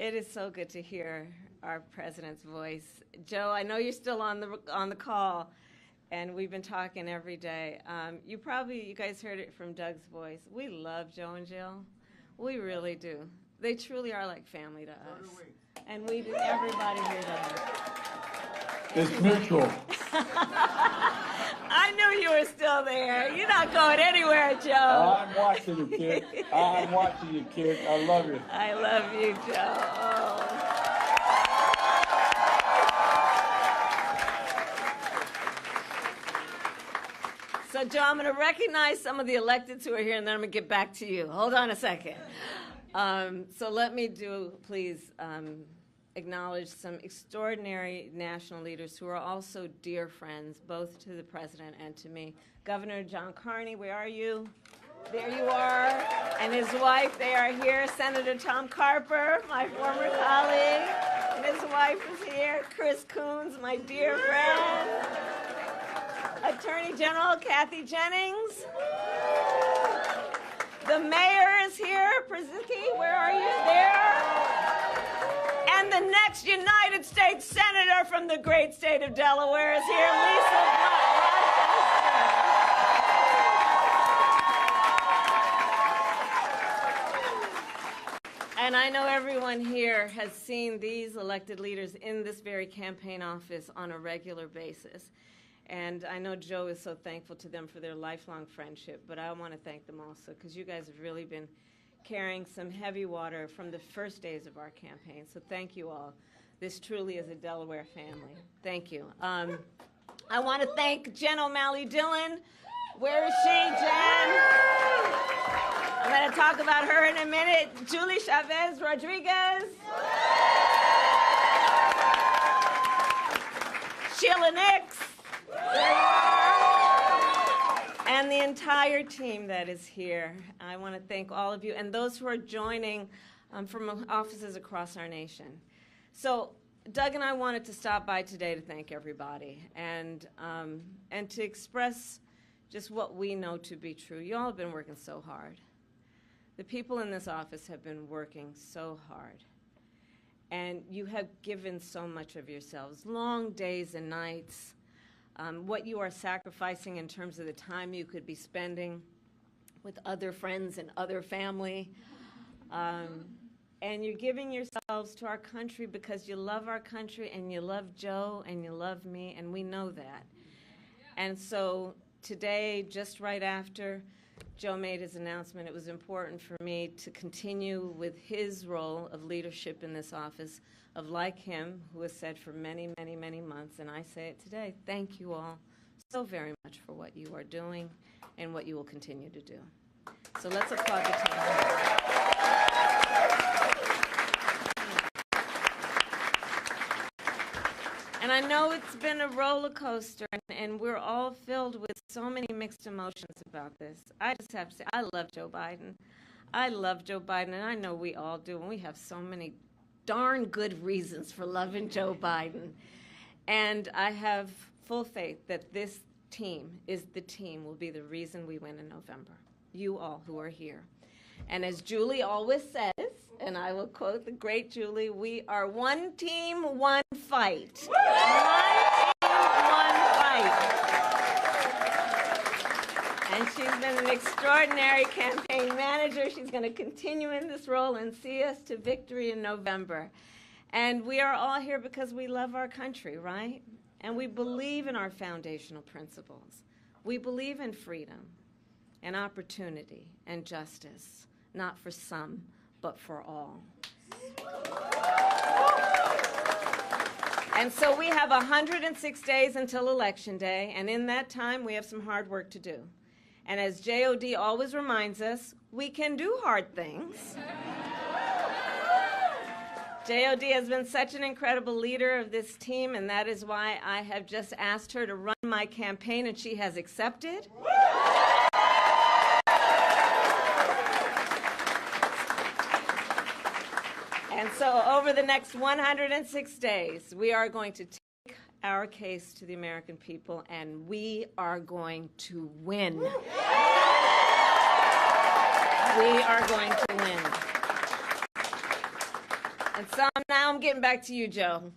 It is so good to hear our president's voice. Joe, I know you're still on the call, and we've been talking every day. You guys heard it from Doug's voice. We love Joe and Jill. We really do. They truly are like family to us. And we do, everybody here does. It's mutual. I knew you were still there. You're not going anywhere, Joe. I'm watching you, kid. I'm watching you, kid. I love you. I love you, Joe. Oh. So, Joe, I'm going to recognize some of the electeds who are here, and then I'm going to get back to you. Hold on a second. So let me please acknowledge some extraordinary national leaders who are also dear friends, both to the president and to me. Governor John Carney, where are you? There you are. And his wife, they are here. Senator Tom Carper, my former colleague, and his wife is here. Chris Coons, my dear friend. Attorney General Kathy Jennings. The mayor is here. Przicki, where are you? There. And the next United States Senator from the great state of Delaware is here, Lisa Rochester. And I know everyone here has seen these elected leaders in this very campaign office on a regular basis. And I know Joe is so thankful to them for their lifelong friendship, but I want to thank them also because you guys have really been carrying some heavy water from the first days of our campaign. So thank you all. This truly is a Delaware family. Thank you. I want to thank Jen O'Malley Dillon. Where is she, Jen? I'm going to talk about her in a minute. Julie Chavez Rodriguez. Sheila Nix. And the entire team that is here. I want to thank all of you and those who are joining from offices across our nation. So Doug and I wanted to stop by today to thank everybody and to express just what we know to be true. You all have been working so hard. The people in this office have been working so hard. And you have given so much of yourselves, long days and nights. What you are sacrificing in terms of the time you could be spending with other friends and other family. And you're giving yourselves to our country because you love our country and you love Joe and you love me, and we know that. And so today, just right after Joe made his announcement, it was important for me to continue with his role of leadership in this office, of like him, who has said for many, many, many months, and I say it today, thank you all so very much for what you are doing and what you will continue to do. So let's applaud the team. And I know it's been a roller coaster, and we're all filled with so many mixed emotions about this. I just have to say, I love Joe Biden. I love Joe Biden, and I know we all do, and we have so many darn good reasons for loving Joe Biden. And I have full faith that this team will be the reason we win in November. You all who are here. And as Julie always says, and I will quote the great Julie, we are one team, one fight. One team, one fight. And she's been an extraordinary campaign manager. She's going to continue in this role and see us to victory in November. And we are all here because we love our country, right? And we believe in our foundational principles. We believe in freedom and opportunity and justice, not for some, but for all. And so we have 106 days until Election Day, and in that time we have some hard work to do. And as JOD always reminds us, we can do hard things. JOD has been such an incredible leader of this team, and that is why I have just asked her to run my campaign, and she has accepted. And so over the next 106 days, we are going to take our case to the American people, and we are going to win. We are going to win. And so now I'm getting back to you, Joe.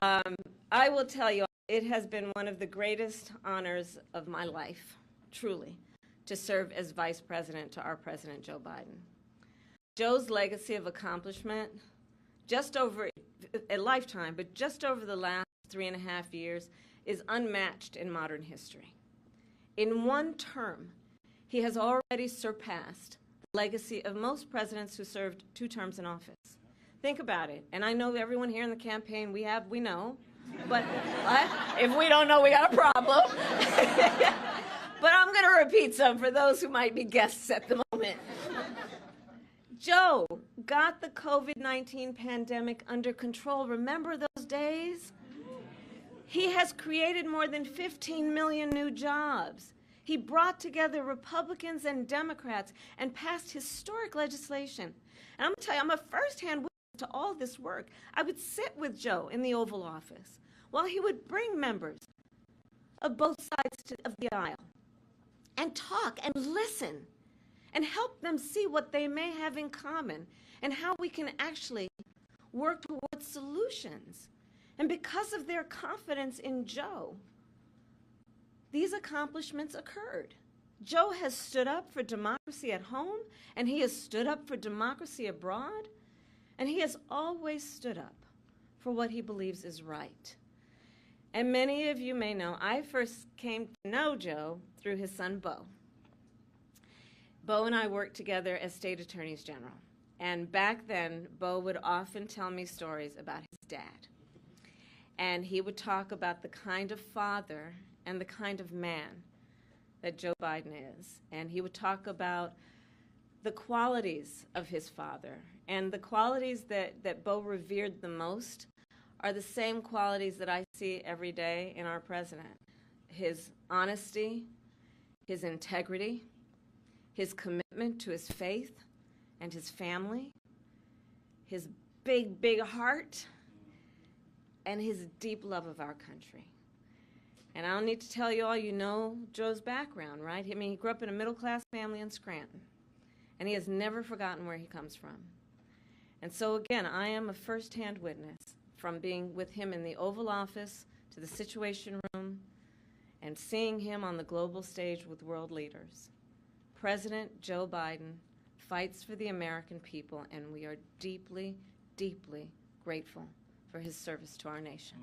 I will tell you, it has been one of the greatest honors of my life, truly, to serve as Vice President to our President, Joe Biden. Joe's legacy of accomplishment, just over a lifetime, but just over the last 3.5 years, is unmatched in modern history. In one term, he has already surpassed the legacy of most presidents who served 2 terms in office. Think about it. And I know everyone here in the campaign, we know. But if we don't know, we got a problem. But I'm going to repeat some for those who might be guests at the moment. Joe got the COVID-19 pandemic under control. Remember those days? He has created more than 15 million new jobs. He brought together Republicans and Democrats and passed historic legislation. And I'm going to tell you, I'm a firsthand witness to all this work. I would sit with Joe in the Oval Office while he would bring members of both sides of the aisle and talk and listen and help them see what they may have in common and how we can actually work towards solutions. And because of their confidence in Joe, these accomplishments occurred. Joe has stood up for democracy at home, and he has stood up for democracy abroad, and he has always stood up for what he believes is right. And many of you may know, I first came to know Joe through his son, Beau. Beau and I worked together as state attorneys general. And back then, Beau would often tell me stories about his dad. And he would talk about the kind of father and the kind of man that Joe Biden is. And he would talk about the qualities of his father. And the qualities that Beau revered the most are the same qualities that I see every day in our president. His honesty, his integrity, his commitment to his faith and his family, his big, big heart, and his deep love of our country. And I don't need to tell you all, you know Joe's background, right? I mean, he grew up in a middle-class family in Scranton, and he has never forgotten where he comes from. And so, again, I am a first-hand witness from being with him in the Oval Office to the Situation Room and seeing him on the global stage with world leaders. President Joe Biden fights for the American people, and we are deeply, deeply grateful for his service to our nation.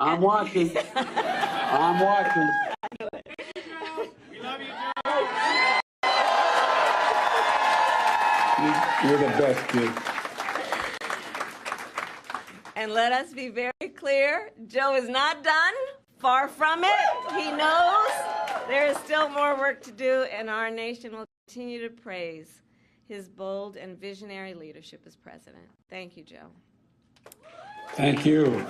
I'm watching. I'm watching. We love you, Joe. You're the best, kid. And let us be very clear, Joe is not done. Far from it. He knows there is still more work to do, and our nation will continue to praise his bold and visionary leadership as president. Thank you, Joe. Thank you.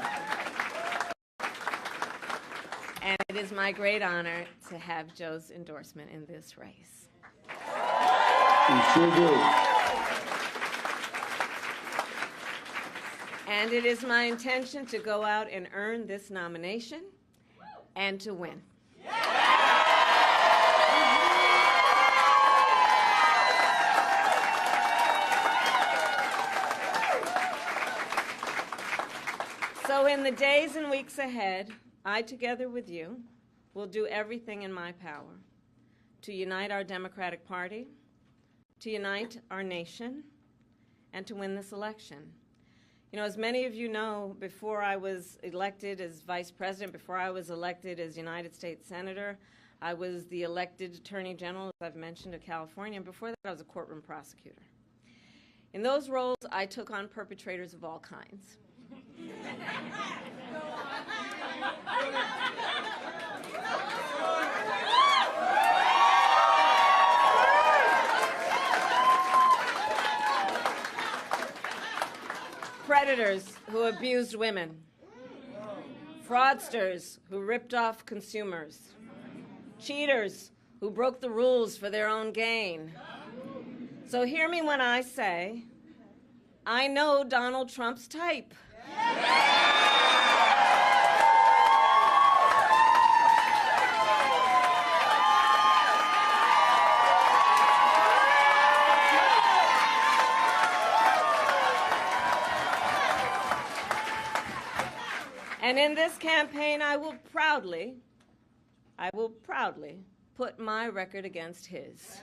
And it is my great honor to have Joe's endorsement in this race. You sure do. And it is my intention to go out and earn this nomination and to win. So in the days and weeks ahead, I, together with you, will do everything in my power to unite our Democratic Party, to unite our nation, and to win this election. You know, as many of you know, before I was elected as Vice President, before I was elected as United States Senator, I was the elected Attorney General, as I've mentioned, of California, and before that I was a courtroom prosecutor. In those roles, I took on perpetrators of all kinds. Predators who abused women, fraudsters who ripped off consumers, cheaters who broke the rules for their own gain. So hear me when I say, I know Donald Trump's type. And in this campaign, I will proudly put my record against his.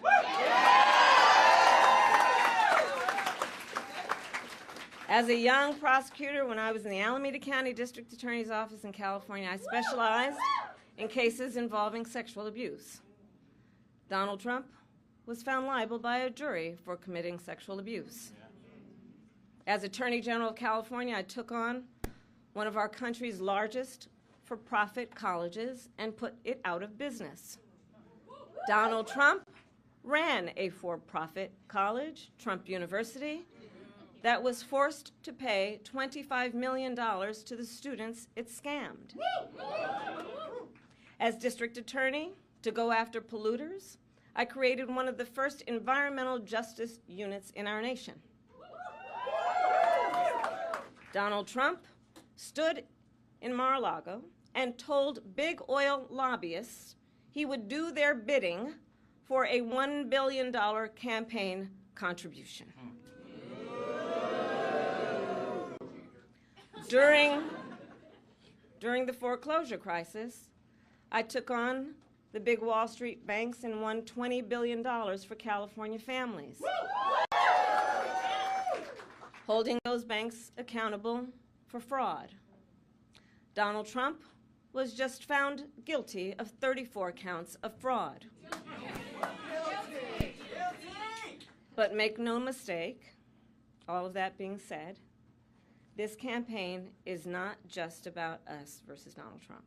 As a young prosecutor, when I was in the Alameda County District Attorney's Office in California, I specialized in cases involving sexual abuse. Donald Trump was found liable by a jury for committing sexual abuse. As Attorney General of California, I took on one of our country's largest for-profit colleges and put it out of business. Donald Trump ran a for-profit college, Trump University, that was forced to pay $25 million to the students it scammed. As district attorney, to go after polluters, I created one of the first environmental justice units in our nation. Donald Trump stood in Mar-a-Lago and told big oil lobbyists he would do their bidding for a $1 billion campaign contribution. During the foreclosure crisis, I took on the big Wall Street banks and won $20 billion for California families, holding those banks accountable for fraud. Donald Trump was just found guilty of 34 counts of fraud. But make no mistake, all of that being said, this campaign is not just about us versus Donald Trump.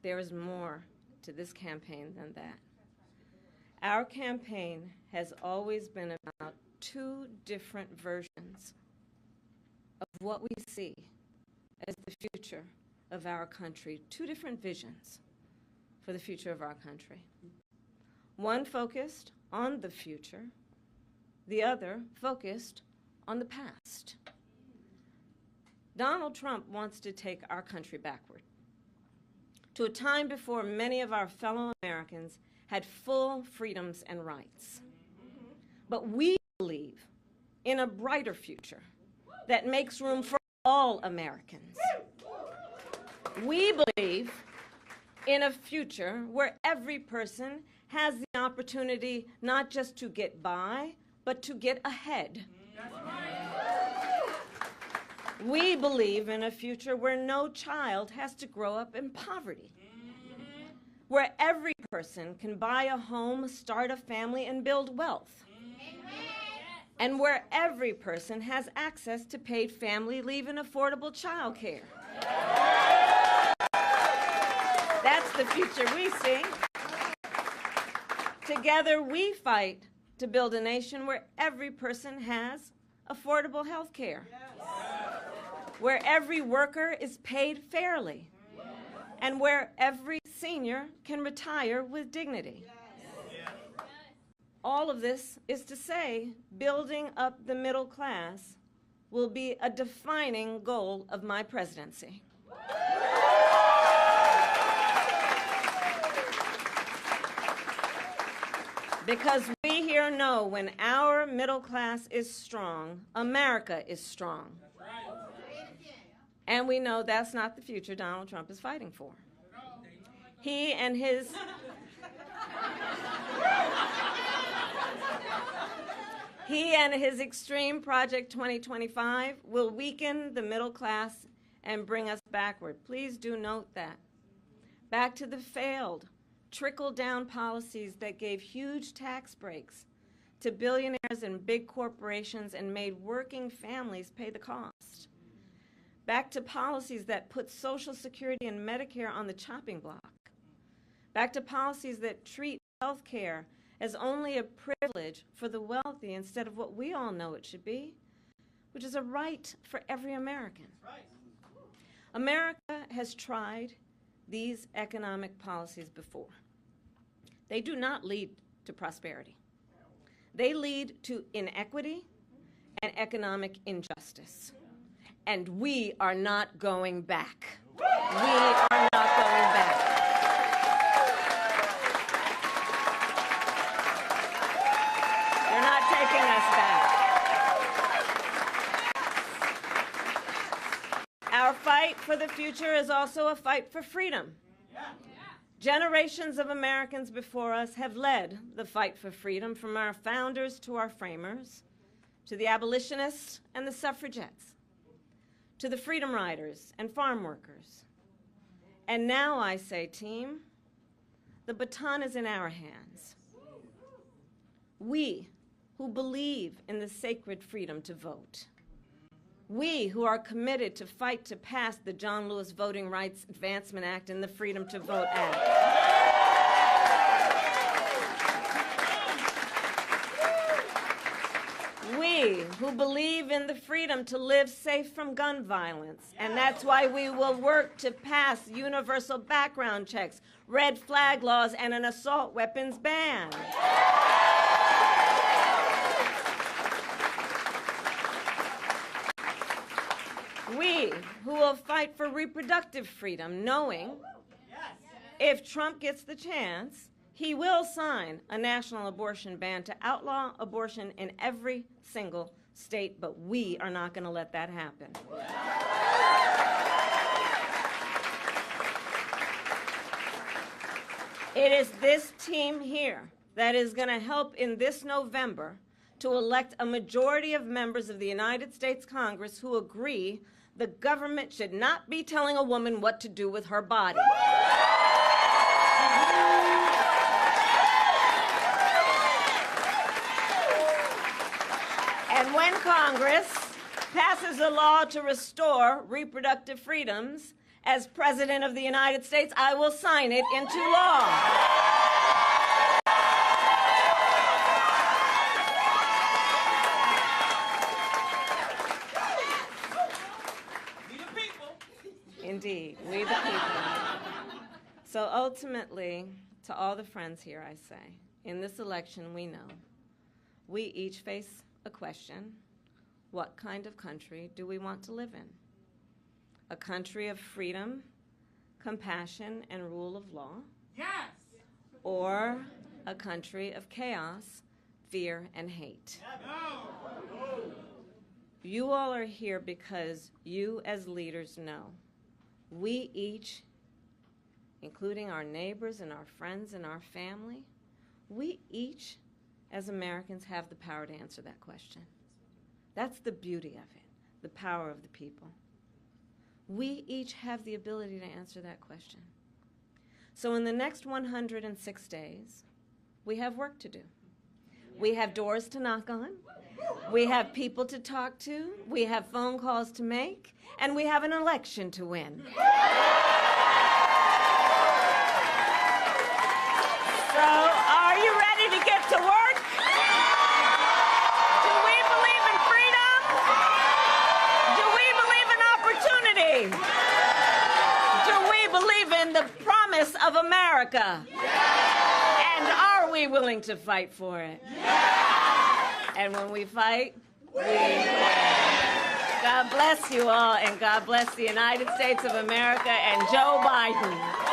There is more to this campaign than that. Our campaign has always been about two different versions of what we see as the future of our country, two different visions for the future of our country. One focused on the future, the other focused on the past. Donald Trump wants to take our country backward to a time before many of our fellow Americans had full freedoms and rights. But we believe in a brighter future that makes room for all Americans. We believe in a future where every person has the opportunity not just to get by, but to get ahead. We believe in a future where no child has to grow up in poverty, where every person can buy a home, start a family, and build wealth, and where every person has access to paid family leave and affordable child care. That's the future we see. Together, we fight to build a nation where every person has affordable health care, where every worker is paid fairly, and where every senior can retire with dignity. All of this is to say, building up the middle class will be a defining goal of my presidency. Because we here know when our middle class is strong, America is strong. And we know that's not the future Donald Trump is fighting for. He and his extreme Project 2025 will weaken the middle class and bring us backward. Please do note that. Back to the failed trickle-down policies that gave huge tax breaks to billionaires and big corporations and made working families pay the cost. Back to policies that put Social Security and Medicare on the chopping block. Back to policies that treat health care as only a privilege for the wealthy instead of what we all know it should be, which is a right for every American. America has tried these economic policies before. They do not lead to prosperity. They lead to inequity and economic injustice. And we are not going back. We are not going back. They're not taking us back. Our fight for the future is also a fight for freedom. Generations of Americans before us have led the fight for freedom, from our founders to our framers, to the abolitionists and the suffragettes, to the freedom riders and farm workers. And now I say, team, the baton is in our hands. We who believe in the sacred freedom to vote, we who are committed to fight to pass the John Lewis Voting Rights Advancement Act and the Freedom to Vote Act. We who believe in the freedom to live safe from gun violence, and that's why we will work to pass universal background checks, red flag laws, and an assault weapons ban. We who will fight for reproductive freedom, knowing if Trump gets the chance, he will sign a national abortion ban to outlaw abortion in every single state, but we are not going to let that happen. It is this team here that is going to help in this November to elect a majority of members of the United States Congress who agree the government should not be telling a woman what to do with her body. And when Congress passes a law to restore reproductive freedoms, as President of the United States, I will sign it into law. Indeed, we the people. So ultimately, to all the friends here, I say, in this election, we know we each face a question: what kind of country do we want to live in? A country of freedom, compassion, and rule of law? Yes! Or a country of chaos, fear, and hate? No! You all are here because you as leaders know we each, including our neighbors and our friends and our family, we each as Americans have the power to answer that question. That's the beauty of it, the power of the people. We each have the ability to answer that question. So in the next 106 days, we have work to do. We have doors to knock on. We have people to talk to. We have phone calls to make. And we have an election to win. So are you ready to get to work? Do we believe in freedom? Do we believe in opportunity? Do we believe in the promise of America? And are we willing to fight for it? And when we fight, we win. God bless you all, and God bless the United States of America and Joe Biden.